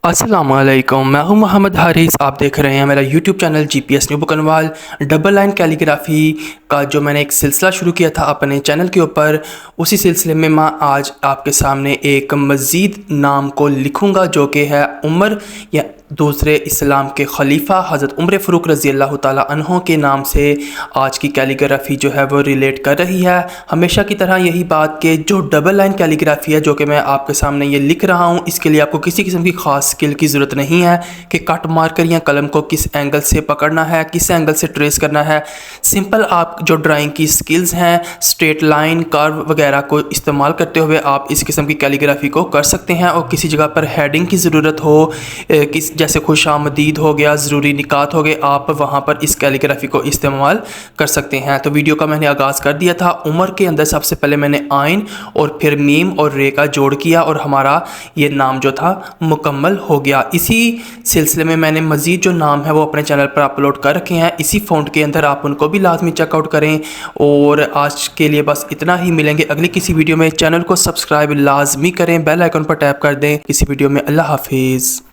अस्सलाम वालेकुम, मैं हूं मोहम्मद हारिस। आप देख रहे हैं मेरा यूट्यूब चैनल GPS न्यू बुकनवाल। डबल लाइन कैलीग्राफी का जो मैंने एक सिलसिला शुरू किया था अपने चैनल के ऊपर, उसी सिलसिले में मैं आज आपके सामने एक मज़ीद नाम को लिखूंगा जो कि है उमर या दूसरे इस्लाम के खलीफा हज़रत उमर फ़ारूक रज़ी अल्लाह ताला अन्हो के नाम से आज की कैलीग्राफी जो है वो रिलेट कर रही है। हमेशा की तरह यही बात कि जो डबल लाइन कैलीग्राफी है जो कि मैं आपके सामने ये लिख रहा हूँ, इसके लिए आपको किसी किस्म की ख़ास स्किल की ज़रूरत नहीं है कि कट मार्कर या कलम को किस एंगल से पकड़ना है, किस एंगल से ट्रेस करना है। सिंपल आप जो ड्राइंग की स्किल्स हैं, स्ट्रेट लाइन, कर्व वगैरह को इस्तेमाल करते हुए आप इस किस्म की कैलीग्राफी को कर सकते हैं। और किसी जगह पर हेडिंग की ज़रूरत हो, किस जैसे खुशामदीद हो गया, ज़रूरी निकात हो गए, आप वहाँ पर इस कैलीग्राफी को इस्तेमाल कर सकते हैं। तो वीडियो का मैंने आगाज़ कर दिया था। उमर के अंदर सबसे पहले मैंने आइन और फिर मीम और रे का जोड़ किया और हमारा ये नाम जो था मुकम्मल हो गया। इसी सिलसिले में मैंने मज़ीद जो नाम है वो अपने चैनल पर अपलोड कर रखे हैं इसी फ़ॉन्ट के अंदर, आप उनको भी लाजमी चेकआउट करें। और आज के लिए बस इतना ही, मिलेंगे अगली किसी वीडियो में। चैनल को सब्सक्राइब लाजमी करें, बेल आइकन पर टैप कर दें। किसी वीडियो में। अल्लाह हाफिज़।